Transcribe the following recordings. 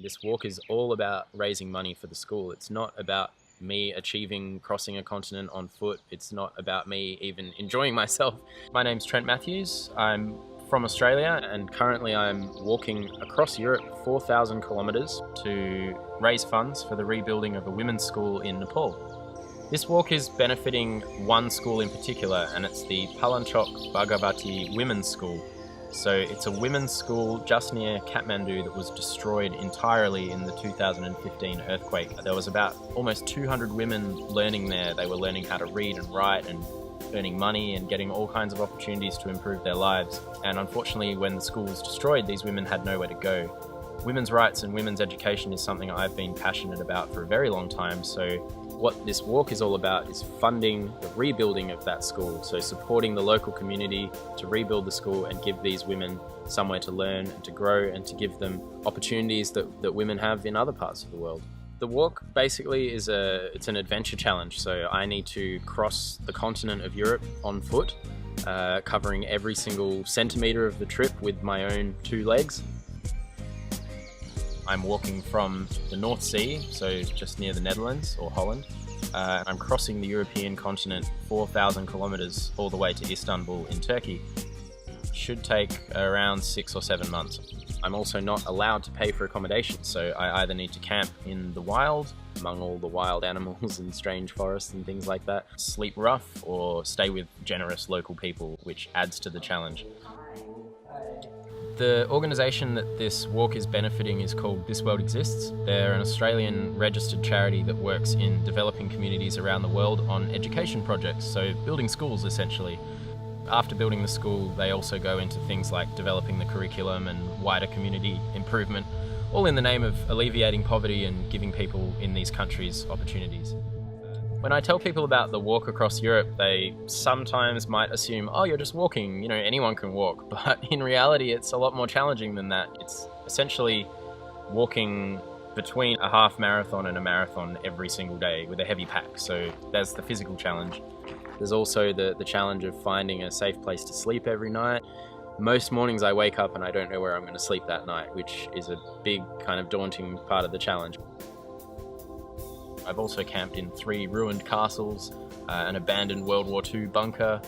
This walk is all about raising money for the school. It's not about me achieving crossing a continent on foot. It's not about me even enjoying myself. My name's Trent Matthews. I'm from Australia, and currently I'm walking across Europe 4,000 kilometres to raise funds for the rebuilding of a women's school in Nepal. This walk is benefiting one school in particular, and it's the Palanchok Bhagavati Women's School. So it's a women's school just near Kathmandu that was destroyed entirely in the 2015 earthquake. There was about almost 200 women learning there. They were learning how to read and write and earning money and getting all kinds of opportunities to improve their lives. And unfortunately, when the school was destroyed, these women had nowhere to go. Women's rights and women's education is something I've been passionate about for a very long time. So what this walk is all about is funding the rebuilding of that school. So supporting the local community to rebuild the school and give these women somewhere to learn and to grow and to give them opportunities that women have in other parts of the world. The walk basically it's an adventure challenge. So I need to cross the continent of Europe on foot, covering every single centimetre of the trip with my own two legs. I'm walking from the North Sea, so just near the Netherlands or Holland. I'm crossing the European continent 4,000 kilometres all the way to Istanbul in Turkey. Should take around 6 or 7 months. I'm also not allowed to pay for accommodation, so I either need to camp in the wild, among all the wild animals and strange forests and things like that, sleep rough, or stay with generous local people, which adds to the challenge. The organisation that this walk is benefiting is called THISWORLDEXISTS. They're an Australian registered charity that works in developing communities around the world on education projects, so building schools essentially. After building the school, they also go into things like developing the curriculum and wider community improvement, all in the name of alleviating poverty and giving people in these countries opportunities. When I tell people about the walk across Europe, they sometimes might assume, oh, you're just walking, anyone can walk. But in reality, it's a lot more challenging than that. It's essentially walking between a half marathon and a marathon every single day with a heavy pack. So there's the physical challenge. There's also the challenge of finding a safe place to sleep every night. Most mornings I wake up and I don't know where I'm going to sleep that night, which is a big kind of daunting part of the challenge. I've also camped in 3 ruined castles, an abandoned World War II bunker.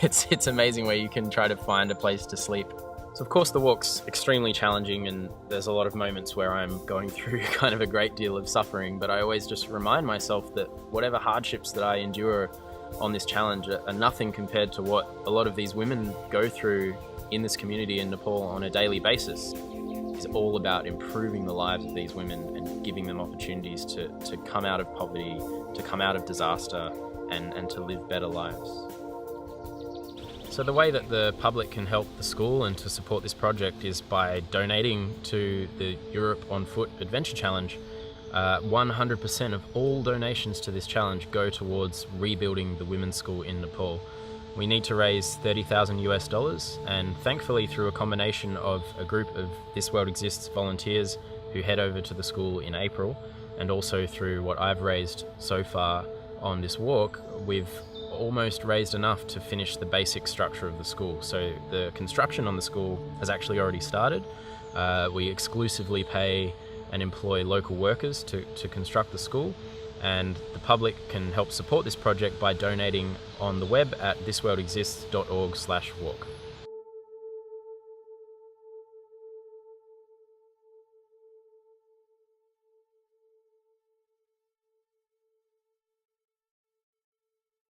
It's amazing where you can try to find a place to sleep. So of course the walk's extremely challenging, and there's a lot of moments where I'm going through kind of a great deal of suffering, but I always just remind myself that whatever hardships that I endure on this challenge are nothing compared to what a lot of these women go through in this community in Nepal on a daily basis. It's all about improving the lives of these women and giving them opportunities to come out of poverty, to come out of disaster, and to live better lives. So the way that the public can help the school and to support this project is by donating to the Europe on Foot Adventure Challenge. 100% of all donations to this challenge go towards rebuilding the women's school in Nepal. We need to raise $30,000 and thankfully through a combination of a group of THISWORLDEXISTS volunteers who head over to the school in April, and also through what I've raised so far on this walk, we've almost raised enough to finish the basic structure of the school. So the construction on the school has actually already started. We exclusively pay and employ local workers to construct the school, and the public can help support this project by donating on the web at thisworldexists.org/walk.